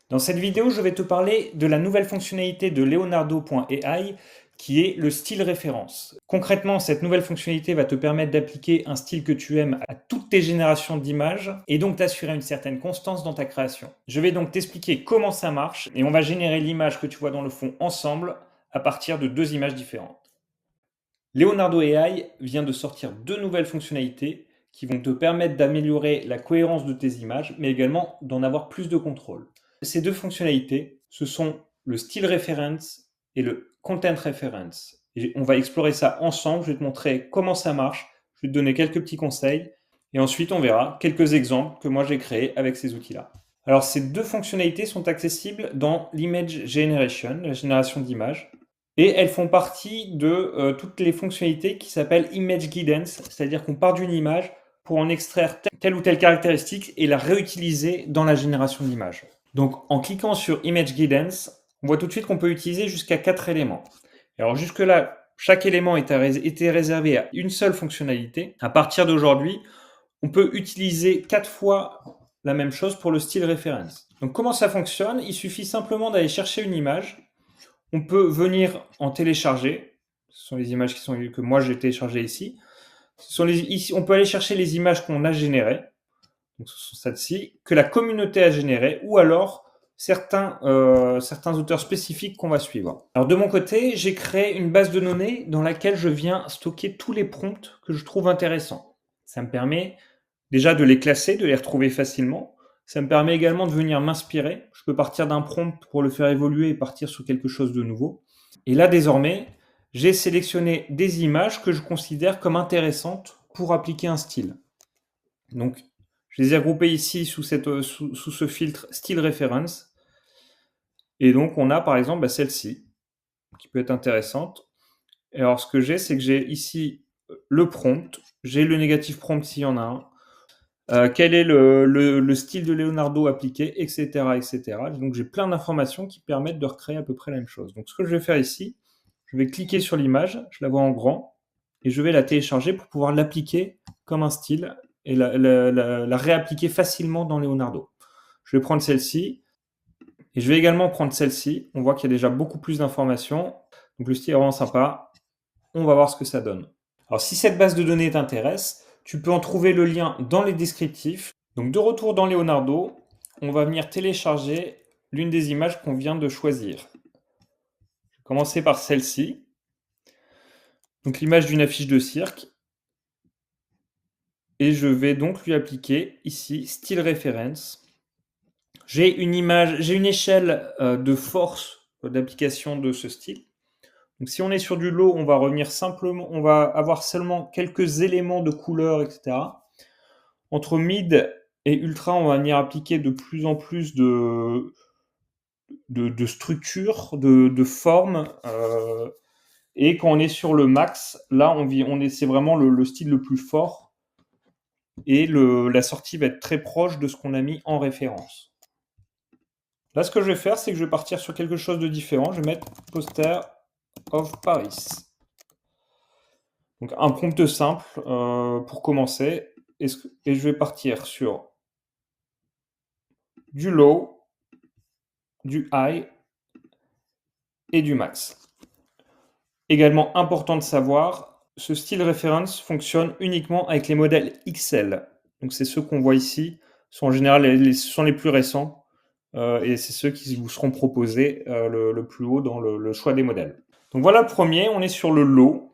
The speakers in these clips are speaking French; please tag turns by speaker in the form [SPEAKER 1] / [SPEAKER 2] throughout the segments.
[SPEAKER 1] Dans cette vidéo, je vais te parler de la nouvelle fonctionnalité de Leonardo.ai qui est le style référence. Concrètement, cette nouvelle fonctionnalité va te permettre d'appliquer un style que tu aimes à toutes tes générations d'images et donc t'assurer une certaine constance dans ta création. Je vais donc t'expliquer comment ça marche et on va générer l'image que tu vois dans le fond ensemble à partir de deux images différentes. Leonardo AI vient de sortir deux nouvelles fonctionnalités qui vont te permettre d'améliorer la cohérence de tes images, mais également d'en avoir plus de contrôle. Ces deux fonctionnalités, ce sont le style reference et le content reference. Et on va explorer ça ensemble, je vais te montrer comment ça marche, je vais te donner quelques petits conseils, et ensuite on verra quelques exemples que moi j'ai créés avec ces outils-là. Alors ces deux fonctionnalités sont accessibles dans l'image generation, la génération d'images, et elles font partie de toutes les fonctionnalités qui s'appellent image guidance, c'est-à-dire qu'on part d'une image pour en extraire telle ou telle caractéristique et la réutiliser dans la génération d'images. Donc en cliquant sur image guidance, on voit tout de suite qu'on peut utiliser jusqu'à 4 éléments. Alors jusque-là, chaque élément était réservé à une seule fonctionnalité. À partir d'aujourd'hui, on peut utiliser 4 fois la même chose pour le style reference. Donc comment ça fonctionne? Il suffit simplement d'aller chercher une image. On peut venir en télécharger. Ce sont les images que moi j'ai téléchargées ici. Ici. On peut aller chercher les images qu'on a générées. Donc ce sont celles-ci, que la communauté a générées, ou alors certains auteurs spécifiques qu'on va suivre. Alors de mon côté, j'ai créé une base de données dans laquelle je viens stocker tous les prompts que je trouve intéressants. Ça me permet déjà de les classer, de les retrouver facilement. Ça me permet également de venir m'inspirer. Je peux partir d'un prompt pour le faire évoluer et partir sur quelque chose de nouveau. Et là, désormais, j'ai sélectionné des images que je considère comme intéressantes pour appliquer un style. Donc, je les ai regroupées ici sous ce filtre style reference. Et donc, on a par exemple celle-ci, qui peut être intéressante. Et alors, ce que j'ai, c'est que j'ai ici le prompt, j'ai le négatif prompt s'il y en a un, quel est le style de Leonardo appliqué, etc., etc. Donc j'ai plein d'informations qui permettent de recréer à peu près la même chose. Donc ce que je vais faire ici, je vais cliquer sur l'image, je la vois en grand, et je vais la télécharger pour pouvoir l'appliquer comme un style et la réappliquer facilement dans Leonardo. Je vais prendre celle-ci, et je vais également prendre celle-ci. On voit qu'il y a déjà beaucoup plus d'informations. Donc le style est vraiment sympa. On va voir ce que ça donne. Alors si cette base de données t'intéresse, tu peux en trouver le lien dans les descriptifs. Donc de retour dans Leonardo, on va venir télécharger l'une des images qu'on vient de choisir. Je vais commencer par celle-ci. Donc l'image d'une affiche de cirque. Et je vais donc lui appliquer ici style reference. J'ai une échelle de force d'application de ce style. Donc si on est sur du low, on va revenir simplement, on va avoir seulement quelques éléments de couleur, etc. Entre mid et ultra, on va venir appliquer de plus en plus de structures, de formes. Et quand on est sur le max, là, c'est vraiment le style le plus fort. Et la sortie va être très proche de ce qu'on a mis en référence. Là, ce que je vais faire, c'est que je vais partir sur quelque chose de différent. Je vais mettre Poster of Paris. Donc un prompt simple pour commencer. Et je vais partir sur du low, du high et du max. Également important de savoir, ce style reference fonctionne uniquement avec les modèles XL. Donc c'est ceux qu'on voit ici, sont en général ce sont les plus récents et c'est ceux qui vous seront proposés le plus haut dans le choix des modèles. Donc voilà le premier, on est sur le low.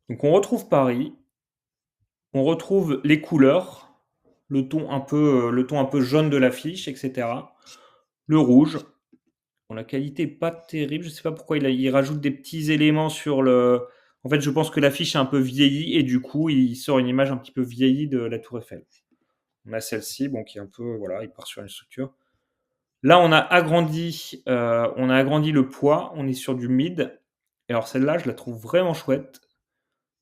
[SPEAKER 1] Donc on retrouve Paris, on retrouve les couleurs, le ton un peu jaune de l'affiche, etc. Le rouge. Bon, la qualité est pas terrible, je sais pas pourquoi il rajoute des petits éléments sur le. En fait, je pense que l'affiche est un peu vieillie et du coup, il sort une image un petit peu vieillie de la Tour Eiffel. On a celle-ci, bon, qui est un peu, voilà, il part sur une structure. Là, on a agrandi le poids, on est sur du mid. Et alors celle-là, je la trouve vraiment chouette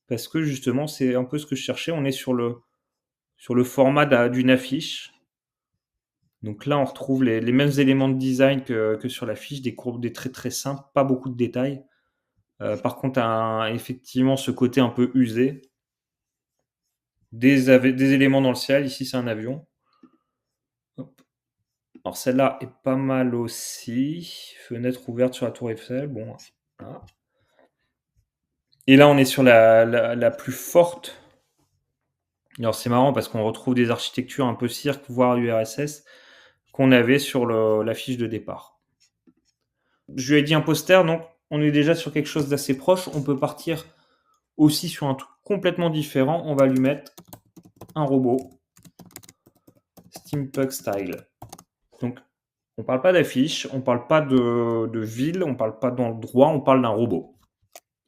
[SPEAKER 1] parce que justement, c'est un peu ce que je cherchais. On est sur le format d'une affiche. Donc là, on retrouve les mêmes éléments de design que sur l'affiche, des courbes, des traits très simples, pas beaucoup de détails. Par contre, effectivement ce côté un peu usé. Des éléments dans le ciel, ici c'est un avion. Hop. Alors celle-là est pas mal aussi. Fenêtre ouverte sur la tour Eiffel. Bon, voilà. Et là, on est sur la plus forte. Alors c'est marrant parce qu'on retrouve des architectures un peu cirque, voire URSS, qu'on avait sur la fiche de départ. Je lui ai dit un poster, donc on est déjà sur quelque chose d'assez proche. On peut partir aussi sur un truc complètement différent. On va lui mettre un robot steampunk style. Donc on parle pas d'affiche, on parle pas de ville, on parle pas d'endroit, on parle d'un robot.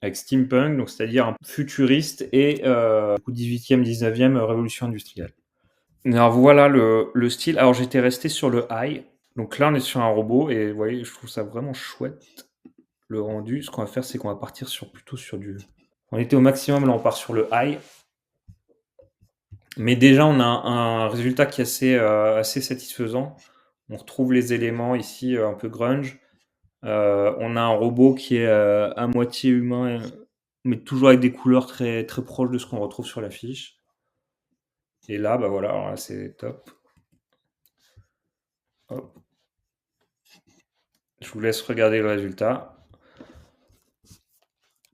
[SPEAKER 1] Avec steampunk, donc c'est-à-dire un futuriste et 18e, 19e révolution industrielle. Alors voilà le style. Alors j'étais resté sur le high. Donc là on est sur un robot et vous voyez, je trouve ça vraiment chouette le rendu. Ce qu'on va faire, c'est qu'on va partir plutôt sur du. On était au maximum, là on part sur le high. Mais déjà on a un résultat qui est assez satisfaisant. On retrouve les éléments ici un peu grunge. On a un robot qui est à moitié humain, mais toujours avec des couleurs très, très proches de ce qu'on retrouve sur l'affiche. Et là, bah voilà, alors là c'est top. Hop. Je vous laisse regarder le résultat.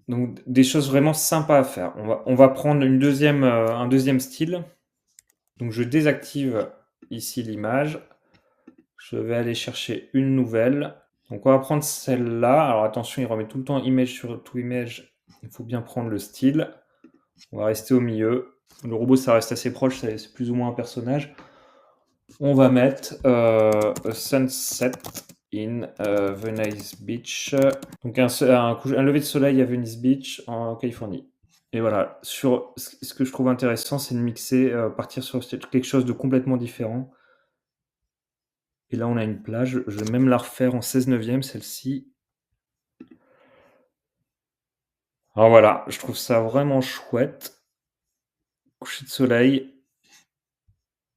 [SPEAKER 1] Donc des choses vraiment sympas à faire. On va prendre un deuxième style. Donc je désactive ici l'image. Je vais aller chercher une nouvelle. Donc on va prendre celle-là. Alors attention, il remet tout le temps image sur tout image. Il faut bien prendre le style. On va rester au milieu. Le robot, ça reste assez proche, c'est plus ou moins un personnage. On va mettre Sunset in Venice Beach. Donc un lever de soleil à Venice Beach en Californie. Et voilà, ce que je trouve intéressant, c'est de mixer, partir sur quelque chose de complètement différent. Et là, on a une plage. Je vais même la refaire en 16/9, celle-ci. Alors voilà, je trouve ça vraiment chouette. Coucher de soleil.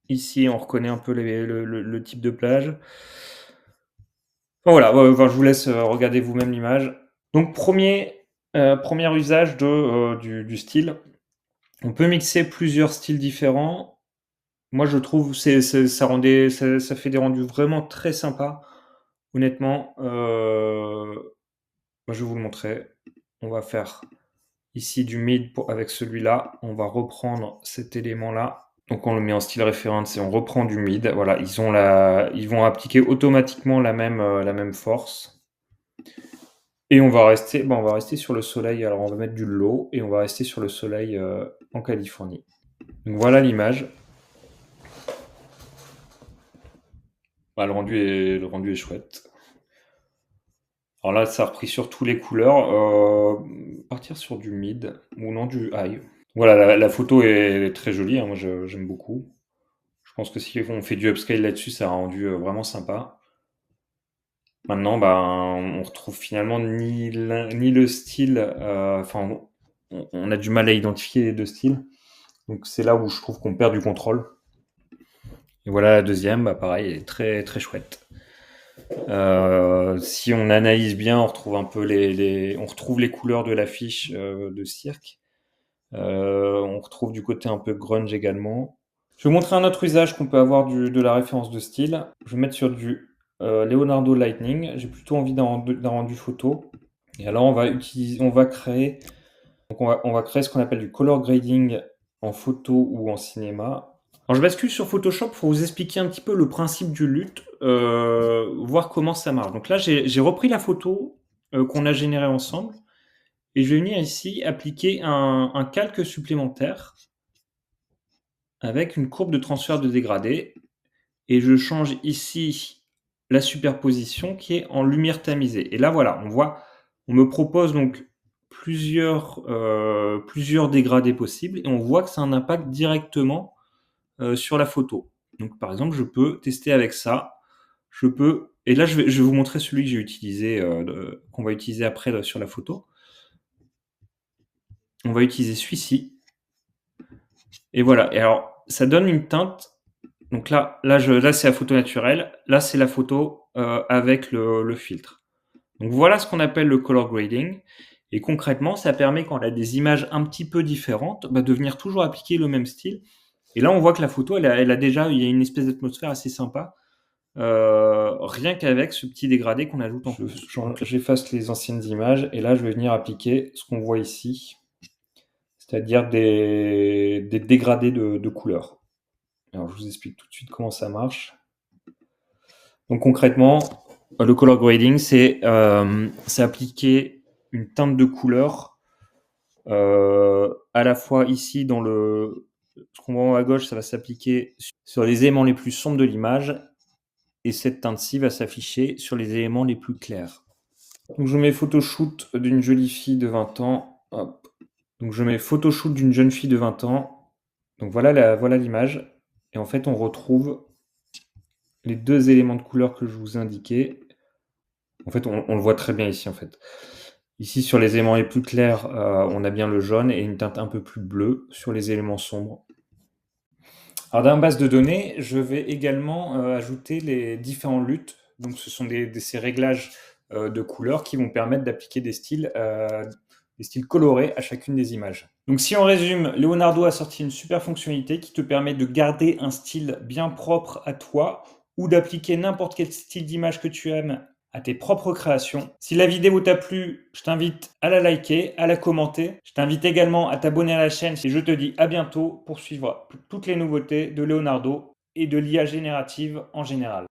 [SPEAKER 1] Ici, on reconnaît un peu le type de plage. Enfin, voilà, je vous laisse regarder vous-même l'image. Donc, premier usage du style. On peut mixer plusieurs styles différents. Moi, je trouve ça fait des rendus vraiment très sympas. Honnêtement, je vais vous le montrer. On va faire ici du mid avec celui-là. On va reprendre cet élément-là. Donc on le met en style référence et on reprend du mid. Voilà, ils vont appliquer automatiquement la même force. Et on va rester sur le soleil. Alors on va mettre du low et on va rester sur le soleil en Californie. Donc voilà l'image. Bah, le rendu est chouette. Alors là, ça a repris sur toutes les couleurs. Partir sur du mid ou non du high. Voilà, la photo est très jolie. Hein, moi, j'aime beaucoup. Je pense que si on fait du upscale là-dessus, ça a rendu vraiment sympa. Maintenant, on retrouve finalement ni le style. Enfin, on a du mal à identifier les deux styles. Donc c'est là où je trouve qu'on perd du contrôle. Et voilà la deuxième, pareil, elle est très très chouette. Si on analyse bien, on retrouve un peu on retrouve les couleurs de l'affiche de cirque. On retrouve du côté un peu grunge également. Je vais vous montrer un autre usage qu'on peut avoir de la référence de style. Je vais mettre sur du Leonardo Lightning. J'ai plutôt envie d'un rendu photo. Et alors on va créer ce qu'on appelle du color grading en photo ou en cinéma. Alors je bascule sur Photoshop pour vous expliquer un petit peu le principe du LUT, voir comment ça marche. Donc là j'ai repris la photo qu'on a générée ensemble et je vais venir ici appliquer un calque supplémentaire avec une courbe de transfert de dégradé et je change ici la superposition qui est en lumière tamisée. Et là voilà, on me propose donc plusieurs dégradés possibles et on voit que ça a un impact directement sur la photo. Donc par exemple, je peux tester avec ça. Et là je vais vous montrer celui que j'ai utilisé, qu'on va utiliser après sur la photo. On va utiliser celui-ci. Et voilà. Et alors, ça donne une teinte. Donc là c'est la photo naturelle. Là, c'est la photo avec le filtre. Donc voilà ce qu'on appelle le color grading. Et concrètement, ça permet, quand on a des images un petit peu différentes, de venir toujours appliquer le même style. Et là, on voit que la photo, il y a une espèce d'atmosphère assez sympa. rien qu'avec ce petit dégradé qu'on ajoute en plus. J'efface les anciennes images et là je vais venir appliquer ce qu'on voit ici, c'est-à-dire des dégradés de couleurs. Alors je vous explique tout de suite comment ça marche. Donc concrètement, le color grading, c'est appliquer une teinte de couleur à la fois ici dans ce qu'on voit à gauche, ça va s'appliquer sur les éléments les plus sombres de l'image et cette teinte-ci va s'afficher sur les éléments les plus clairs. Donc je mets photoshoot d'une jolie fille de 20 ans. Hop. Donc je mets photoshoot d'une jeune fille de 20 ans. Donc voilà l'image. Et en fait, on retrouve les deux éléments de couleur que je vous indiquais. En fait, on le voit très bien ici, en fait. Ici, sur les éléments les plus clairs, on a bien le jaune et une teinte un peu plus bleue sur les éléments sombres. Alors, dans la base de données, je vais également ajouter les différents luttes. Donc, ce sont ces réglages de couleurs qui vont permettre d'appliquer des styles colorés à chacune des images. Donc, si on résume, Leonardo a sorti une super fonctionnalité qui te permet de garder un style bien propre à toi ou d'appliquer n'importe quel style d'image que tu aimes à tes propres créations. Si la vidéo t'a plu, je t'invite à la liker, à la commenter. Je t'invite également à t'abonner à la chaîne et je te dis à bientôt pour suivre toutes les nouveautés de Leonardo et de l'IA générative en général.